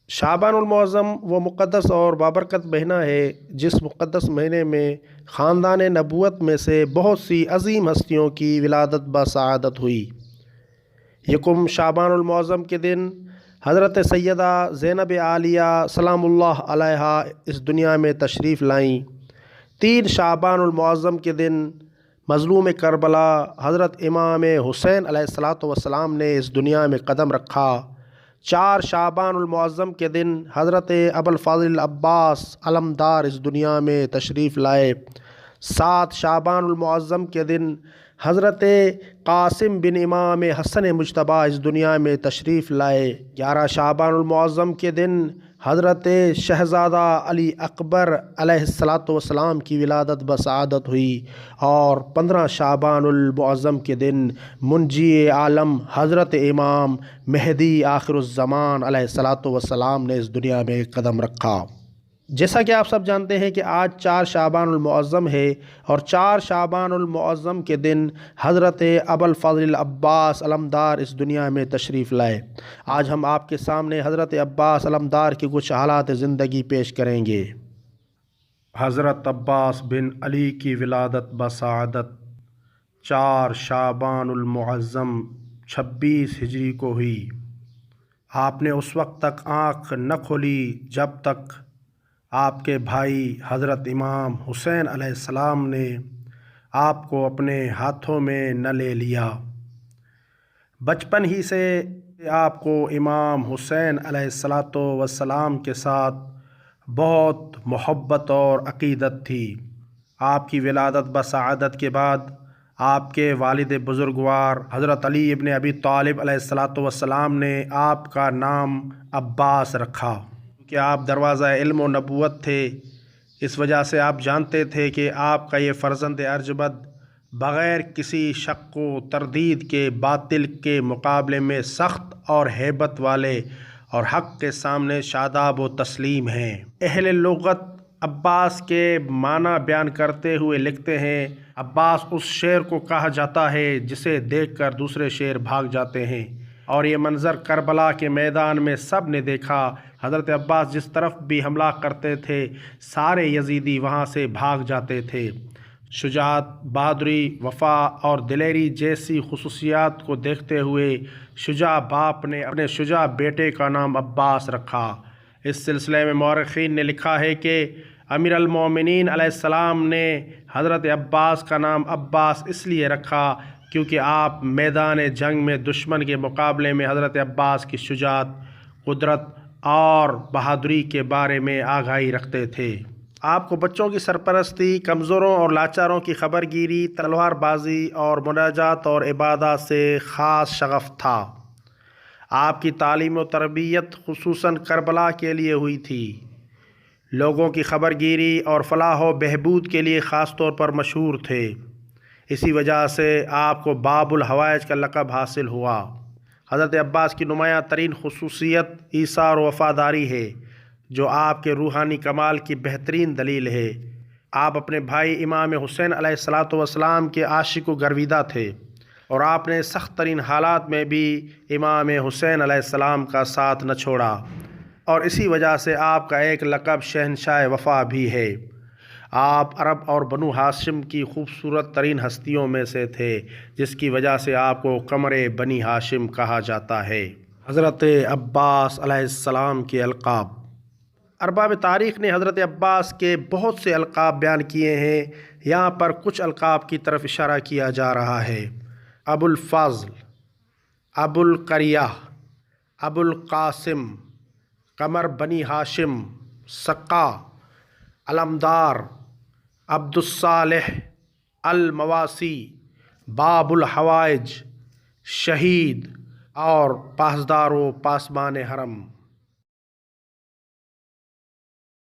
شعبان المعظم وہ مقدس اور بابرکت مہینہ ہے جس مقدس مہینے میں خاندان نبوت میں سے بہت سی عظیم ہستیوں کی ولادت بسعادت ہوئی۔ یکم شعبان المعظم کے دن حضرت سیدہ زینب عالیہ سلام اللہ علیہا اس دنیا میں تشریف لائیں۔ 3 شعبان المعظم کے دن مظلوم کربلا حضرت امام حسین علیہ السلام نے اس دنیا میں قدم رکھا۔ 4 شعبان المعظم کے دن حضرت ابوالفضل العباس علمدار اس دنیا میں تشریف لائے۔ 7 شعبان المعظم کے دن حضرت قاسم بن امام حسن مجتبیٰ اس دنیا میں تشریف لائے۔ 11 شعبان المعظم کے دن حضرت شہزادہ علی اکبر علیہ السلام کی ولادت بسعادت ہوئی، اور 15 شعبان المعظم کے دن منجی عالم حضرت امام مہدی آخر الزمان علیہ السلام نے اس دنیا میں قدم رکھا۔ جیسا کہ آپ سب جانتے ہیں کہ آج 4 شعبان المعظم ہے، اور 4 شعبان المعظم کے دن حضرت ابوالفضل العباس علمدار اس دنیا میں تشریف لائے۔ آج ہم آپ کے سامنے حضرت عباس علمدار کی کچھ حالات زندگی پیش کریں گے۔ حضرت عباس بن علی کی ولادت بسعادت 4 شعبان المعظم 26 ہجری کو ہوئی۔ آپ نے اس وقت تک آنکھ نہ کھولی جب تک آپ کے بھائی حضرت امام حسین علیہ السلام نے آپ کو اپنے ہاتھوں میں نہ لے لیا۔ بچپن ہی سے آپ کو امام حسین علیہ السلام کے ساتھ بہت محبت اور عقیدت تھی۔ آپ کی ولادت بسعادت کے بعد آپ کے والد بزرگوار حضرت علی ابن ابی طالب علیہ السلام نے آپ کا نام عباس رکھا، کہ آپ دروازہ علم و نبوت تھے۔ اس وجہ سے آپ جانتے تھے کہ آپ کا یہ فرزند ارجمند بغیر کسی شک و تردید کے باطل کے مقابلے میں سخت اور ہیبت والے اور حق کے سامنے شاداب و تسلیم ہیں۔ اہل لغت عباس کے معنی بیان کرتے ہوئے لکھتے ہیں، عباس اس شیر کو کہا جاتا ہے جسے دیکھ کر دوسرے شیر بھاگ جاتے ہیں، اور یہ منظر کربلا کے میدان میں سب نے دیکھا۔ حضرت عباس جس طرف بھی حملہ کرتے تھے سارے یزیدی وہاں سے بھاگ جاتے تھے۔ شجاعت، بہادری، وفا اور دلیری جیسی خصوصیات کو دیکھتے ہوئے شجاع باپ نے اپنے شجاع بیٹے کا نام عباس رکھا۔ اس سلسلے میں مورخین نے لکھا ہے کہ امیر المومنین علیہ السلام نے حضرت عباس کا نام عباس اس لیے رکھا کیونکہ آپ میدان جنگ میں دشمن کے مقابلے میں حضرت عباس کی شجاعت، قدرت اور بہادری کے بارے میں آگاہی رکھتے تھے۔ آپ کو بچوں کی سرپرستی، کمزوروں اور لاچاروں کی خبر گیری، تلوار بازی اور مناجات اور عبادات سے خاص شغف تھا۔ آپ کی تعلیم و تربیت خصوصاً کربلا کے لیے ہوئی تھی۔ لوگوں کی خبر گیری اور فلاح و بہبود کے لیے خاص طور پر مشہور تھے۔ اسی وجہ سے آپ کو باب الحوائج کا لقب حاصل ہوا۔ حضرت عباس کی نمایاں ترین خصوصیت ایثار و وفاداری ہے، جو آپ کے روحانی کمال کی بہترین دلیل ہے۔ آپ اپنے بھائی امام حسین علیہ السلام کے عاشق و گرویدہ تھے، اور آپ نے سخت ترین حالات میں بھی امام حسین علیہ السلام کا ساتھ نہ چھوڑا، اور اسی وجہ سے آپ کا ایک لقب شہنشاہ وفا بھی ہے۔ آپ عرب اور بنو ہاشم کی خوبصورت ترین ہستیوں میں سے تھے، جس کی وجہ سے آپ کو قمر بنی ہاشم کہا جاتا ہے۔ حضرت عباس علیہ السلام کے القاب۔ ارباب تاریخ نے حضرت عباس کے بہت سے القاب بیان کیے ہیں۔ یہاں پر کچھ القاب کی طرف اشارہ کیا جا رہا ہے: ابو الفضل، ابو القریہ، ابو القاسم، قمر بنی ہاشم، سقا، علمدار، عبد الصالح، المواسی، باب الحوائج، شہید اور پاسدار و پاسبان حرم۔